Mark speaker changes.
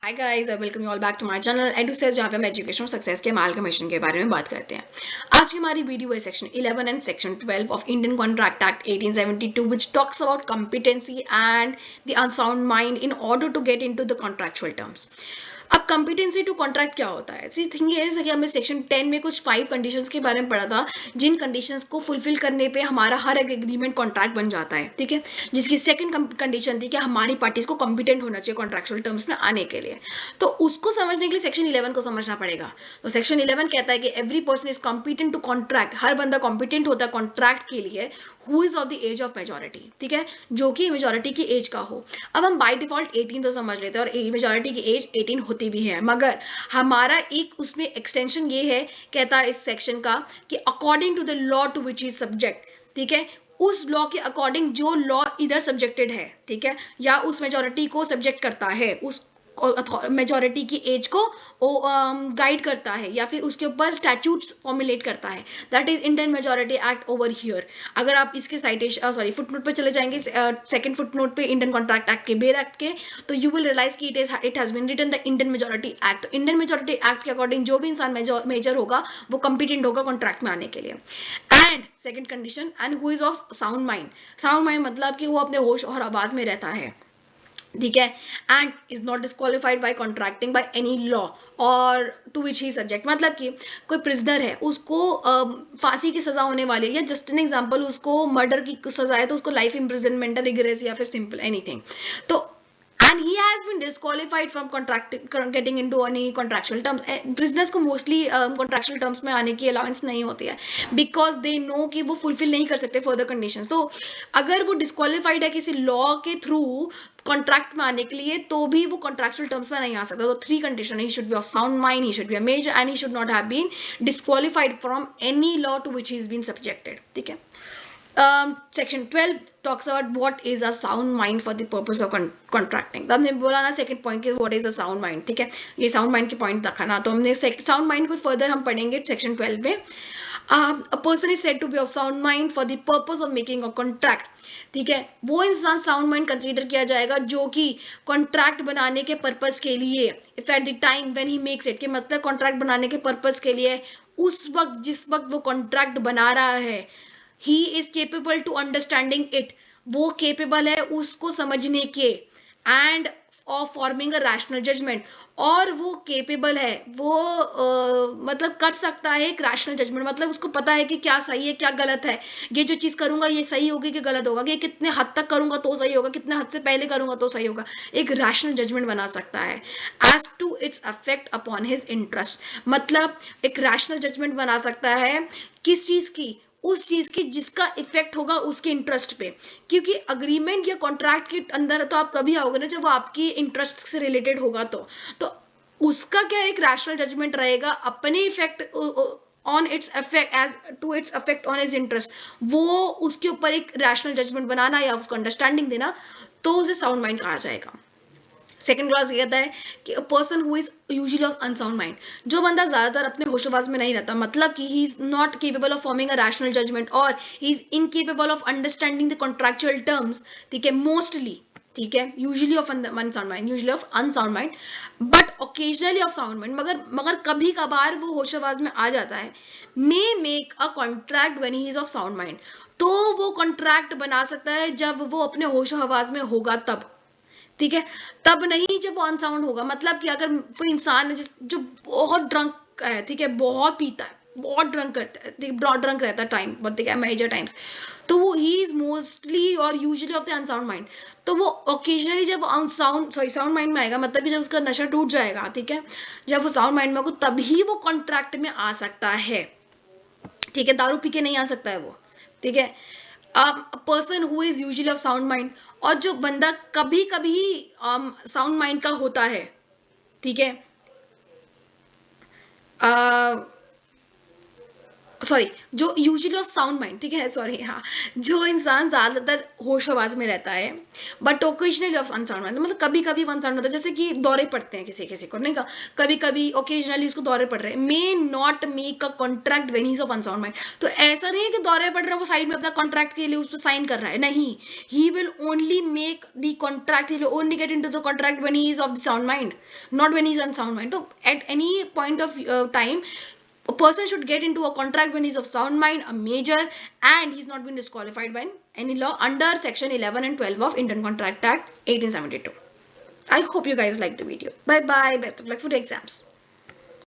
Speaker 1: Hi guys, welcome you all back to my channel Edu Sage, जहाँ पे हम education और सक्सेस के अमालगमेशन के बारे में बात करते हैं। आज की हमारी वीडियो है section 11 and section 12 of Indian Contract Act 1872 which talks about competency and the unsound mind in order to get into the contractual terms. अब कॉम्पिटेंसी टू कॉन्ट्रैक्ट क्या होता है? सी थिंग ये है कि हमने सेक्शन 10 में कुछ 5 कंडीशंस के बारे में पढ़ा था, जिन कंडीशंस को फुलफिल करने पे हमारा हर एक एग्रीमेंट कॉन्ट्रैक्ट बन जाता है। ठीक है, जिसकी सेकंड कंडीशन थी कि हमारी पार्टीज को कॉम्पिटेंट होना चाहिए कॉन्ट्रैक्चुअल टर्म्स में आने के लिए। तो उसको समझने के लिए सेक्शन 11 को समझना पड़ेगा। तो सेक्शन 11 कहता है कि every person is competent to contract, हर बंदा कॉम्पिटेंट होता है कॉन्ट्रैक्ट के लिए, who is of the age of majority. ठीक है, जो कि मेजोरिटी की एज का हो। अब हम बाय डिफॉल्ट 18 तो समझ लेते हैं और मेजोरिटी की एज 18 होती भी है, मगर हमारा एक उसमें एक्सटेंशन ये है, कहता है इस सेक्शन का कि according to the law to which is subject. ठीक है, उस लॉ के अकॉर्डिंग जो लॉ इधर सब्जेक्टेड है, ठीक है, या उस मेजोरिटी को सब्जेक्ट करता है, उस मेजोरिटी की एज को गाइड करता है या फिर उसके ऊपर स्टैट्यूट्स फॉर्मुलेट करता है, that is Indian Majority Act over here. अगर आप इसके साइटेशन फुटनोट पे चले जाएंगे, सेकंड फुटनोट पे इंडियन कॉन्ट्रैक्ट एक्ट के, बेर एक्ट के, तो यू विल रियलाइज कि it has been written the Indian Majority Act. तो इंडियन मेजोरिटी एक्ट के अकॉर्डिंग जो भी इंसान मेजर होगा वो कॉम्पिटेंट होगा कॉन्ट्रैक्ट में आने के लिए। And second condition, and who is of sound mind. Sound mind मतलब कि वो अपने होश और आवाज में रहता है। ठीक है, and is not disqualified by contracting by any law और टू विच ही सब्जेक्ट। मतलब कि कोई प्रिजनर है, उसको फांसी की सजा होने वाली है, या जस्ट एन एग्जांपल उसको मर्डर की सजा है, तो उसको लाइफ इम्प्रिजनमेंट है, रिगरेस या फिर सिंपल एनीथिंग। तो and he has been disqualified from getting into any contractual terms. Prisoners को mostly contractual terms में आने की allowance नहीं होती है, because they know कि वो fulfill नहीं कर सकते further conditions। तो अगर वो disqualified है किसी law के through कॉन्ट्रैक्ट में आने के लिए, तो भी वो कॉन्ट्रैक्चुअल टर्म्स में नहीं आ सकता। तो 3 condition, he should be of sound mind, he should be a major, and he should not have been disqualified from any law to which he is been subjected. ठीक है, section 12 talks about what is a sound mind for the purpose of contracting. तो हमने बोला ना second point के what is a sound mind. ठीक है, ये साउंड माइंड के पॉइंट रखा ना, तो हमने साउंड माइंड को फर्दर हम पढ़ेंगे सेक्शन 12 में। a person is said to be of sound mind for the purpose of making a contract। ठीक है, वो इंसान साउंड माइंड कंसीडर किया जाएगा जो कि कॉन्ट्रैक्ट बनाने के पर्पस के लिए, if at the time when he makes it, के मतलब कॉन्ट्रैक्ट बनाने के पर्पस के लिए उस वक्त जिस वक्त वो कॉन्ट्रैक्ट बना रहा है, he is capable to understanding it, वो केपेबल है उसको समझने के, and of forming a rational judgement, और वो केपेबल है, वो मतलब कर सकता है एक रैशनल जजमेंट। मतलब उसको पता है कि क्या सही है क्या गलत है, ये जो चीज़ करूंगा ये सही होगी कि गलत होगा, ये कितने हद तक करूंगा तो सही होगा, कितने हद से पहले करूंगा तो सही होगा, एक रैशनल जजमेंट बना सकता है as to its affect upon his interest. मतलब एक रैशनल जजमेंट बना सकता है किस चीज़ की, उस चीज की जिसका इफेक्ट होगा उसके इंटरेस्ट पे। क्योंकि अग्रीमेंट या कॉन्ट्रैक्ट के अंदर तो आप कभी आओगे ना जब वो आपकी इंटरेस्ट से रिलेटेड होगा, तो उसका क्या एक रैशनल जजमेंट रहेगा अपने effect on its affect, as to its affect on his interest, वो उसके ऊपर एक रैशनल जजमेंट बनाना या उसको अंडरस्टैंडिंग देना, तो उसे साउंड माइंड कहा जाएगा। सेकेंड क्लास ये कहता है कि a person who is usually of unsound mind, जो बंदा ज्यादातर अपने होशोबाज में नहीं रहता, मतलब कि he is not capable of forming a rational judgement और he is incapable of understanding the contractual terms. ठीक है, मोस्टली, ठीक है, usually of unsound mind, usually of unsound mind, but occasionally of sound mind, मगर कभी कभार वो होशोबाज में आ जाता है। May make a contract when he is of sound mind, तो वो कॉन्ट्रैक्ट बना सकता है जब वो अपने होशो हवास में होगा तब। ठीक है, तब नहीं जब वो अनसाउंड होगा। मतलब कि अगर कोई इंसान है जो बहुत ड्रंक है, ठीक है, बहुत पीता है, बहुत ड्रंक करता है, ड्रंक रहता है टाइम, बहुत, ठीक है, मेजर टाइम्स, तो वो ही इज मोस्टली और usually of the unsound unsound. तो वो ओकेजनली जब साउंड माइंड में आएगा, मतलब कि जब उसका नशा टूट जाएगा, ठीक है, जब वो साउंड माइंड में होगा तभी वो कॉन्ट्रैक्ट में आ सकता है। ठीक है, दारू पी के नहीं आ सकता है वो। ठीक है, person who is usually of sound mind, और जो बंदा कभी कभी साउंड माइंड का होता है, ठीक है, सॉरी, जो यूजुअली ऑफ साउंड माइंड, ठीक है, सॉरी, हाँ, जो इंसान ज़्यादातर होश आवाज में रहता है, but occasionally of unsound mind, मतलब कभी कभी वन साउंड होता है, जैसे कि दौरे पड़ते हैं किसी किसी को, नहीं का, कभी कभी ओकेजनली उसको दौरे पड़ रहे हैं, may not make a contract when is of unsound unsound. तो ऐसा नहीं है कि दौरे पड़ रहे हैं वो साइड में अपना कॉन्ट्रैक्ट के लिए उस पर साइन कर रहा है, नहीं, he will only make the contract, he will only get into the contract when he is of the sound mind, not when is अनसाउंड unsound. Mind at any point of time a person should get into a contract when he's of sound mind, a major, and he's not been disqualified by any law under section 11 and 12 of Indian Contract Act 1872. I hope you guys liked the video. Bye bye. Best of luck for the exams.